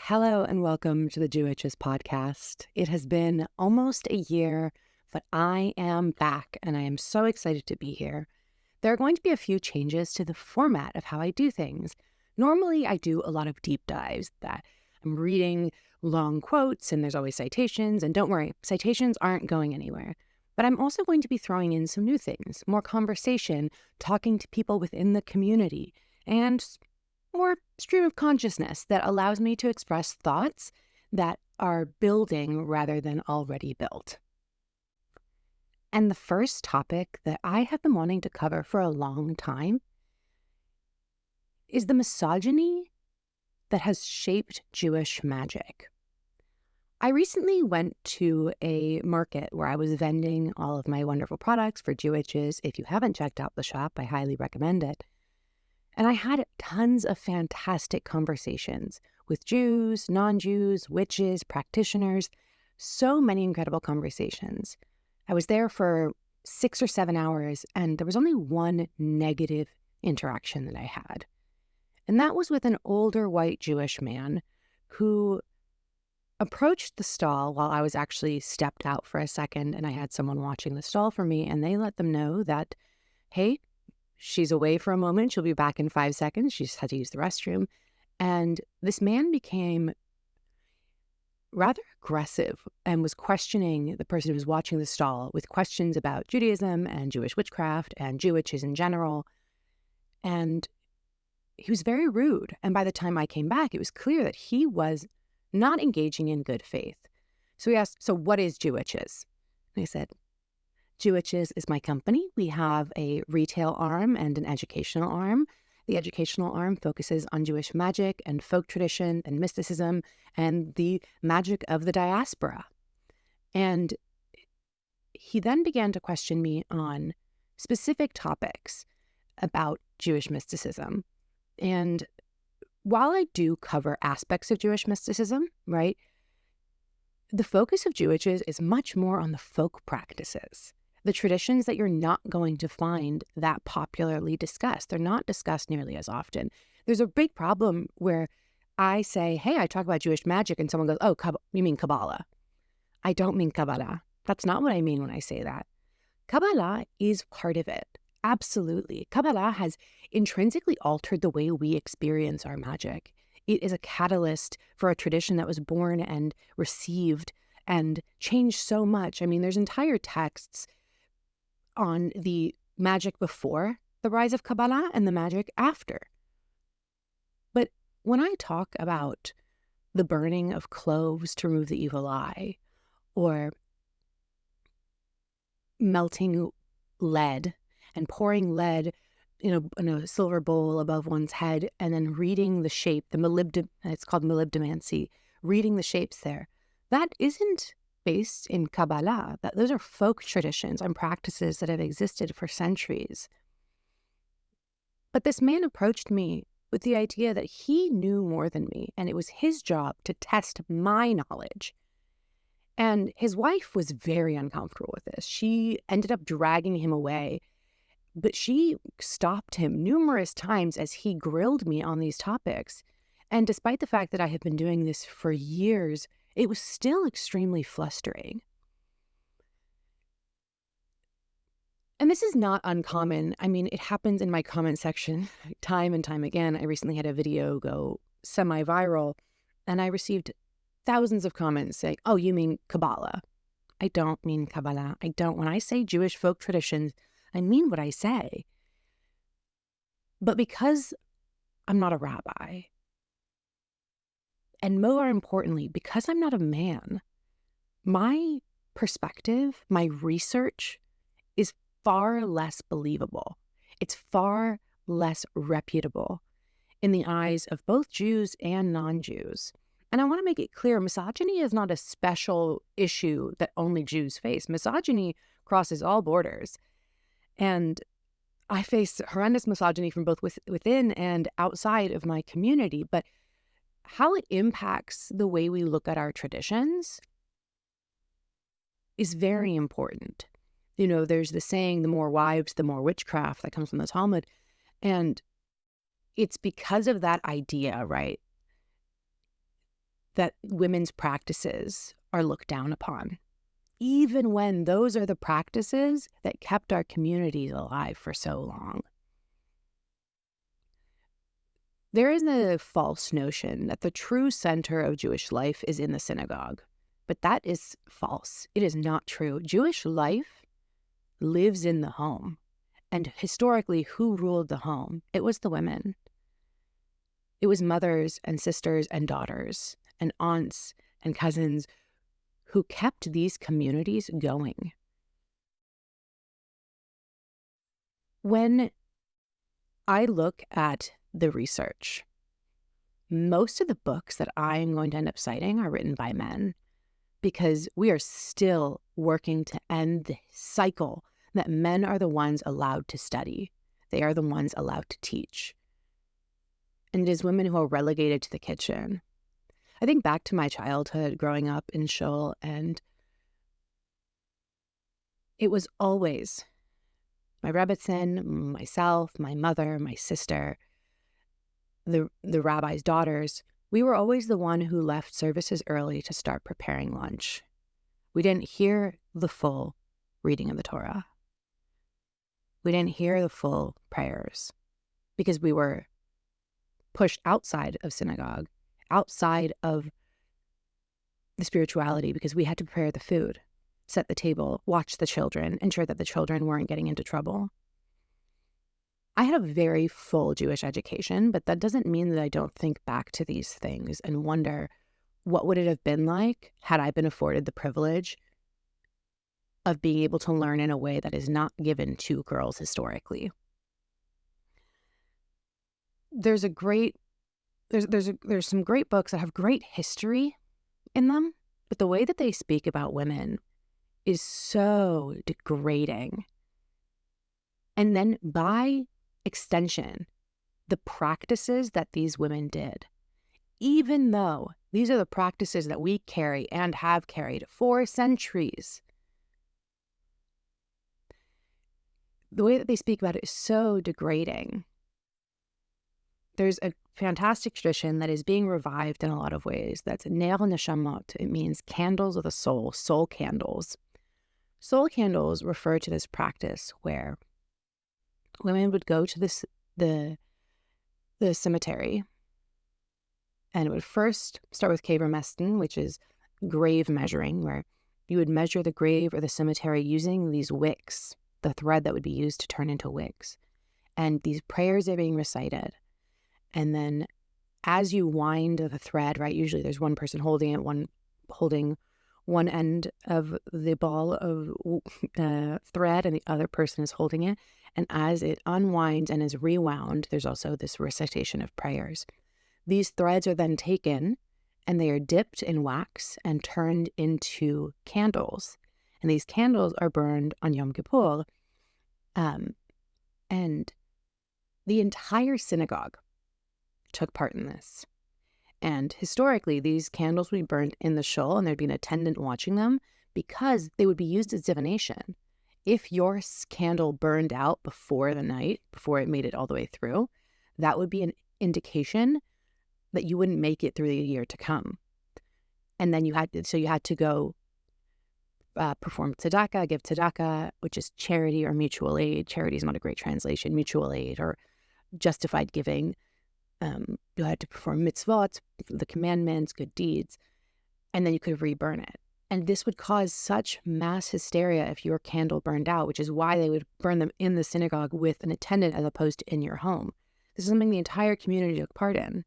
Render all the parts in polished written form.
Hello and welcome to the Jewitches podcast. It has been almost a year, but I am back and I am so excited to be here. There are going to be a few changes to the format of how I do things. Normally, I do a lot of deep dives that I'm reading long quotes and there's always citations. And don't worry, citations aren't going anywhere. But I'm also going to be throwing in some new things, more conversation, talking to people within the community, and more stream of consciousness that allows me to express thoughts that are building rather than already built. And the first topic that I have been wanting to cover for a long time is the misogyny that has shaped Jewish magic. I recently went to a market where I was vending all of my wonderful products for Jewitches. If you haven't checked out the shop, I highly recommend it. And I had tons of fantastic conversations with Jews, non-Jews, witches, practitioners, so many incredible conversations. I was there for 6 or 7 hours, and there was only one negative interaction that I had. And that was with an older white Jewish man who approached the stall while I was actually stepped out for a second, and I had someone watching the stall for me, and they let them know that, hey, she's away for a moment. She'll be back in 5 seconds. She just had to use the restroom. And this man became rather aggressive and was questioning the person who was watching the stall with questions about Judaism and Jewish witchcraft and Jewitches in general. And he was very rude. And by the time I came back, it was clear that he was not engaging in good faith. So he asked, so what is Jewitches? And I said, Jewitches is my company. We have a retail arm and an educational arm. The educational arm focuses on Jewish magic and folk tradition and mysticism and the magic of the diaspora. And he then began to question me on specific topics about Jewish mysticism. And while I do cover aspects of Jewish mysticism, right, the focus of Jewitches is much more on the folk practices. The traditions that you're not going to find that popularly discussed. They're not discussed nearly as often. There's a big problem where I say, hey, I talk about Jewish magic, and someone goes, oh, you mean Kabbalah. I don't mean Kabbalah. That's not what I mean when I say that. Kabbalah is part of it. Absolutely. Kabbalah has intrinsically altered the way we experience our magic. It is a catalyst for a tradition that was born and received and changed so much. I mean, there's entire texts on the magic before the rise of Kabbalah and the magic after. But when I talk about the burning of cloves to remove the evil eye, or melting lead and pouring lead in a silver bowl above one's head, and then reading the shape, it's called molybdemancy, reading the shapes there, that isn't based in Kabbalah. Those are folk traditions and practices that have existed for centuries. But this man approached me with the idea that he knew more than me, and it was his job to test my knowledge. And his wife was very uncomfortable with this. She ended up dragging him away, but she stopped him numerous times as he grilled me on these topics. And despite the fact that I have been doing this for years, it was still extremely flustering. And this is not uncommon. I mean, it happens in my comment section time and time again. I recently had a video go semi-viral, and I received thousands of comments saying, oh, you mean Kabbalah. I don't mean Kabbalah. When I say Jewish folk traditions, I mean what I say. But because I'm not a rabbi, and more importantly, because I'm not a man, my perspective, my research is far less believable. It's far less reputable in the eyes of both Jews and non-Jews. And I want to make it clear, misogyny is not a special issue that only Jews face. Misogyny crosses all borders. And I face horrendous misogyny from both within and outside of my community. But how it impacts the way we look at our traditions is very important. You know, there's the saying, the more wives, the more witchcraft, that comes from the Talmud. And it's because of that idea, right? that women's practices are looked down upon, even when those are the practices that kept our communities alive for so long. There is a false notion that the true center of Jewish life is in the synagogue, but that is false. It is not true. Jewish life lives in the home. And historically, who ruled the home? It was the women. It was mothers and sisters and daughters and aunts and cousins who kept these communities going. When I look at the research, most of the books that I'm going to end up citing are written by men, because we are still working to end the cycle that men are the ones allowed to study. They are the ones allowed to teach. And it is women who are relegated to the kitchen. I think back to my childhood growing up in Shul, and it was always my Rebbetzin, myself, my mother, my sister, the rabbi's daughters. We were always the one who left services early to start preparing lunch. We didn't hear the full reading of the Torah. We didn't hear the full prayers because we were pushed outside of synagogue, outside of the spirituality, because we had to prepare the food, set the table, watch the children, ensure that the children weren't getting into trouble. I had a very full Jewish education, but that doesn't mean that I don't think back to these things and wonder, what would it have been like had I been afforded the privilege of being able to learn in a way that is not given to girls historically? There's some great books that have great history in them, but the way that they speak about women is so degrading. And then by extension, the practices that these women did, even though these are the practices that we carry and have carried for centuries, the way that they speak about it is so degrading. There's a fantastic tradition that is being revived in a lot of ways. That's Ner Neshamot. It means candles of the soul, soul candles. Soul candles refer to this practice where women would go to the cemetery, and it would first start with Kever Mestin, which is grave measuring, where you would measure the grave or the cemetery using these wicks, the thread that would be used to turn into wicks. And these prayers are being recited. And then as you wind the thread, right, usually there's one person holding it, one holding one end of the ball of thread, and the other person is holding it. And as it unwinds and is rewound, there's also this recitation of prayers. These threads are then taken and they are dipped in wax and turned into candles. And these candles are burned on Yom Kippur. And the entire synagogue took part in this. And historically, these candles would be burned in the shul, and there'd be an attendant watching them, because they would be used as divination. If your candle burned out before the night, before it made it all the way through, that would be an indication that you wouldn't make it through the year to come. And then you had to go perform tzedakah, give tzedakah, which is charity or mutual aid. Charity is not a great translation. Mutual aid or justified giving. You had to perform mitzvot, the commandments, good deeds, and then you could reburn it. And this would cause such mass hysteria if your candle burned out, which is why they would burn them in the synagogue with an attendant as opposed to in your home. This is something the entire community took part in.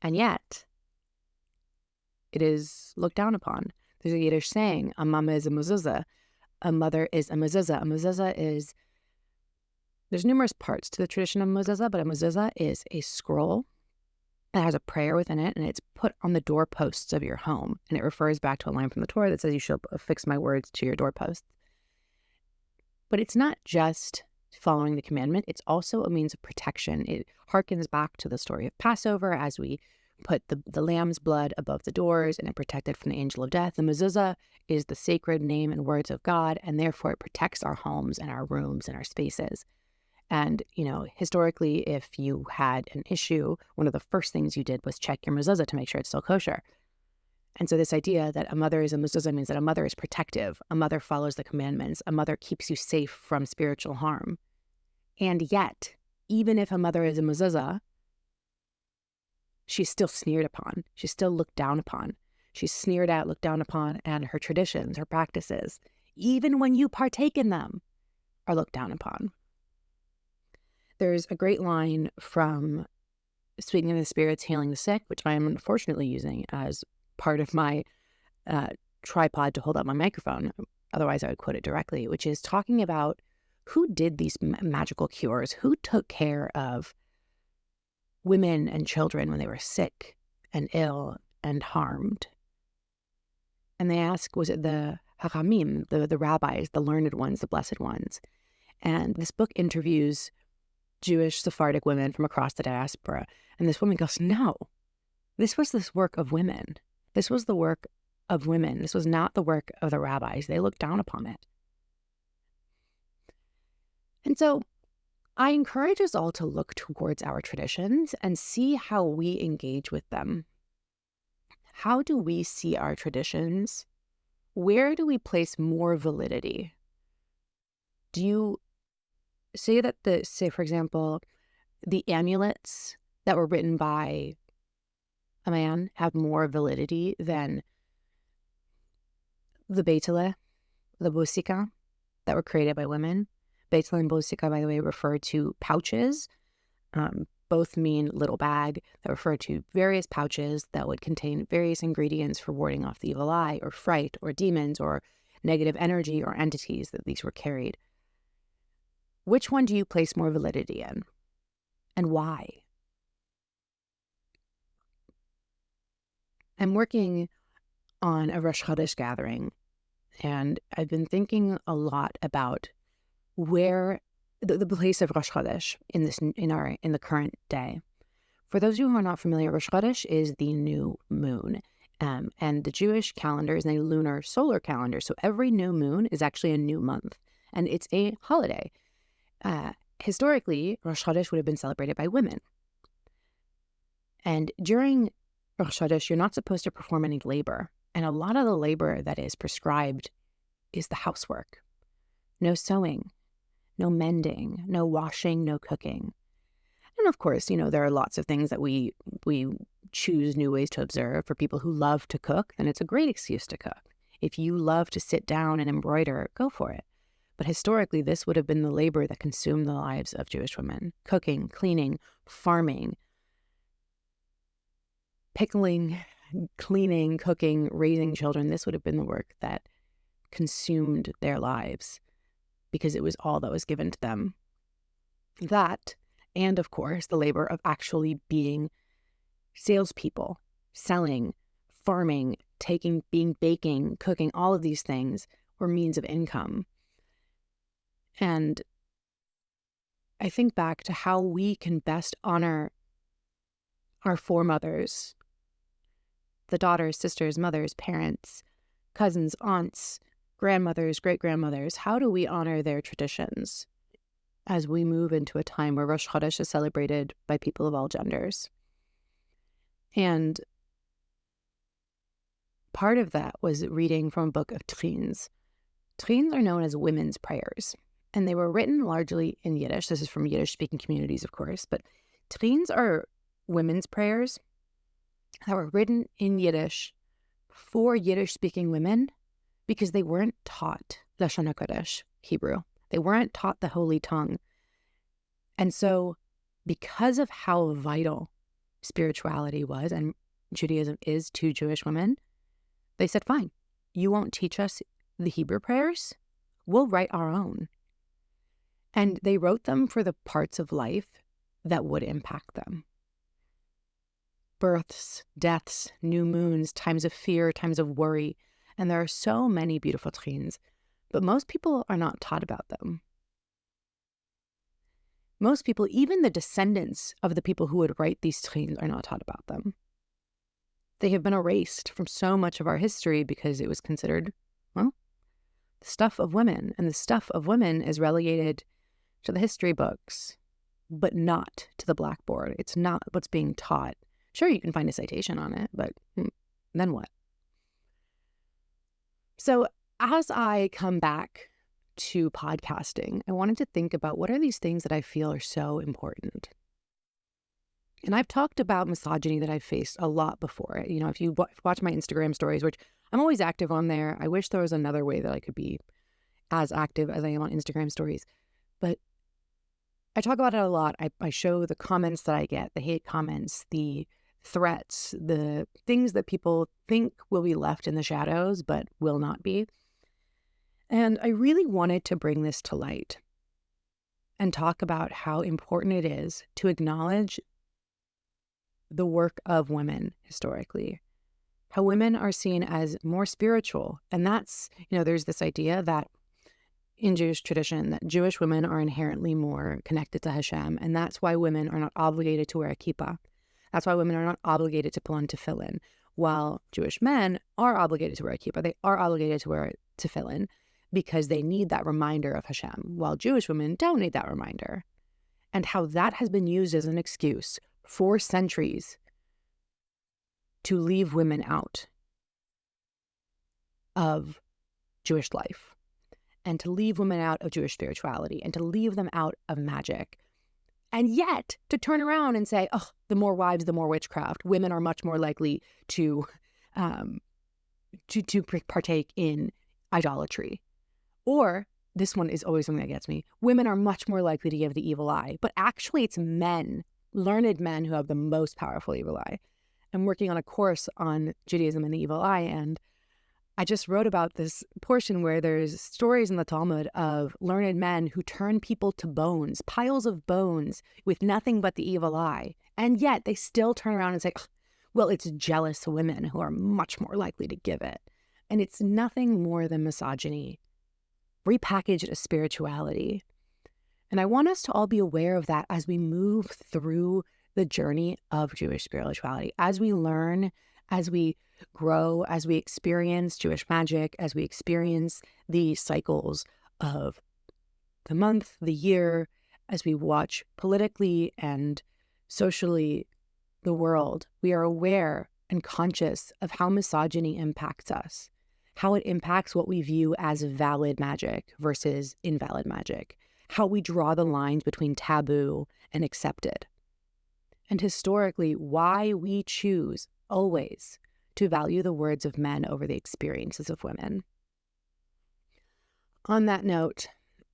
And yet, it is looked down upon. There's a Yiddish saying, a mama is a mezuzah, a mother is a mezuzah. A mezuzah is, there's numerous parts to the tradition of mezuzah, but a mezuzah is a scroll that has a prayer within it, and it's put on the doorposts of your home. And it refers back to a line from the Torah that says, you shall affix my words to your doorposts. But it's not just following the commandment, it's also a means of protection. It harkens back to the story of Passover, as we put the lamb's blood above the doors and it protected from the angel of death. The mezuzah is the sacred name and words of God, and therefore it protects our homes and our rooms and our spaces. And, historically, if you had an issue, one of the first things you did was check your mezuzah to make sure it's still kosher. And so this idea that a mother is a mezuzah means that a mother is protective, a mother follows the commandments, a mother keeps you safe from spiritual harm. And yet, even if a mother is a mezuzah, she's still sneered upon. She's still looked down upon. She's sneered at, looked down upon, and her traditions, her practices, even when you partake in them, are looked down upon. There's a great line from Speaking of the Spirits, Healing the Sick, which I am unfortunately using as part of my tripod to hold up my microphone. Otherwise, I would quote it directly, which is talking about who did these magical cures, who took care of women and children when they were sick and ill and harmed. And they ask, was it the Hachamim, the rabbis, the learned ones, the blessed ones? And this book interviews Jewish Sephardic women from across the diaspora. And this woman goes, no, this was this work of women. This was the work of women. This was not the work of the rabbis. They looked down upon it. And so I encourage us all to look towards our traditions and see how we engage with them. How do we see our traditions? Where do we place more validity? Do you say that for example, the amulets that were written by a man have more validity than the beitele, the bosika, that were created by women? Beitele and bosika, by the way, refer to pouches. Both mean little bag, that refer to various pouches that would contain various ingredients for warding off the evil eye or fright or demons or negative energy or entities that these were carried. Which one do you place more validity in? And why? I'm working on a Rosh Chodesh gathering, and I've been thinking a lot about where the place of Rosh Chodesh in the current day. For those of you who are not familiar, Rosh Chodesh is the new moon, and the Jewish calendar is a lunar solar calendar. So every new moon is actually a new month, and it's a holiday. Historically, Rosh Chodesh would have been celebrated by women. And during Rosh Chodesh, you're not supposed to perform any labor. And a lot of the labor that is prescribed is the housework. No sewing, no mending, no washing, no cooking. And of course, there are lots of things that we choose new ways to observe. For people who love to cook, then it's a great excuse to cook. If you love to sit down and embroider, go for it. But historically, this would have been the labor that consumed the lives of Jewish women. Cooking, cleaning, farming, pickling, cleaning, cooking, raising children. This would have been the work that consumed their lives because it was all that was given to them. That, and of course, the labor of actually being salespeople, selling, farming, baking, cooking, all of these things were means of income. And I think back to how we can best honor our foremothers, the daughters, sisters, mothers, parents, cousins, aunts, grandmothers, great-grandmothers. How do we honor their traditions as we move into a time where Rosh Chodesh is celebrated by people of all genders? And part of that was reading from a book of Trines. Trines are known as women's prayers, and they were written largely in Yiddish. This is from Yiddish-speaking communities, of course, but Trines are women's prayers that were written in Yiddish for Yiddish-speaking women because they weren't taught Lashon HaKodesh, Hebrew. They weren't taught the Holy Tongue. And so because of how vital spirituality was and Judaism is to Jewish women, they said, fine, you won't teach us the Hebrew prayers, we'll write our own. And they wrote them for the parts of life that would impact them. Births, deaths, new moons, times of fear, times of worry. And there are so many beautiful trines, but most people are not taught about them. Most people, even the descendants of the people who would write these trines, are not taught about them. They have been erased from so much of our history because it was considered, well, the stuff of women. And the stuff of women is relegated to the history books, but not to the blackboard. It's not what's being taught. Sure, you can find a citation on it, but then what? So as I come back to podcasting, I wanted to think about what are these things that I feel are so important. And I've talked about misogyny that I've faced a lot before. You know, if you watch my Instagram stories, which I'm always active on there. I wish there was another way that I could be as active as I am on Instagram stories. But I talk about it a lot. I show the comments that I get, the hate comments, the threats, the things that people think will be left in the shadows, but will not be. And I really wanted to bring this to light and talk about how important it is to acknowledge the work of women historically, how women are seen as more spiritual. And that's, there's this idea that in Jewish tradition that Jewish women are inherently more connected to Hashem, and that's why women are not obligated to wear a kippah. That's why women are not obligated to put on tefillin, while Jewish men are obligated to wear a kippah. They are obligated to wear tefillin because they need that reminder of Hashem, while Jewish women don't need that reminder. And how that has been used as an excuse for centuries to leave women out of Jewish life, and to leave women out of Jewish spirituality, and to leave them out of magic. And yet to turn around and say, oh, the more wives, the more witchcraft. Women are much more likely to partake in idolatry. Or, this one is always something that gets me, women are much more likely to give the evil eye. But actually it's men, learned men, who have the most powerful evil eye. I'm working on a course on Judaism and the evil eye, and I just wrote about this portion where there's stories in the Talmud of learned men who turn people to bones, piles of bones with nothing but the evil eye. And yet they still turn around and say, oh, well, it's jealous women who are much more likely to give it. And it's nothing more than misogyny, repackaged as spirituality. And I want us to all be aware of that as we move through the journey of Jewish spirituality, as we learn, as we grow, as we experience Jewish magic, as we experience the cycles of the month, the year, as we watch politically and socially the world, we are aware and conscious of how misogyny impacts us, how it impacts what we view as valid magic versus invalid magic, how we draw the lines between taboo and accepted, and historically why we choose always to value the words of men over the experiences of women. On that note,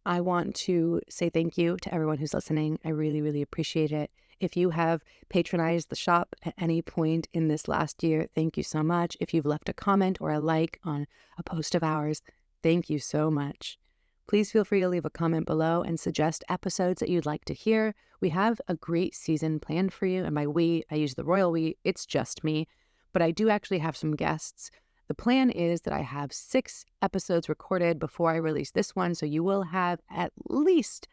I want to say thank you to everyone who's listening. I really, really appreciate it. If you have patronized the shop at any point in this last year, thank you so much. If you've left a comment or a like on a post of ours, thank you so much. Please feel free to leave a comment below and suggest episodes that you'd like to hear. We have a great season planned for you. And by we, I use the royal we, it's just me. But I do actually have some guests. The plan is that I have 6 episodes recorded before I release this one. So you will have at least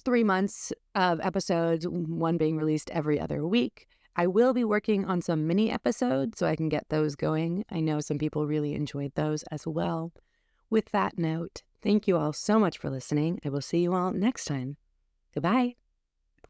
3 months of episodes, one being released every other week. I will be working on some mini episodes so I can get those going. I know some people really enjoyed those as well. With that note, thank you all so much for listening. I will see you all next time. Goodbye.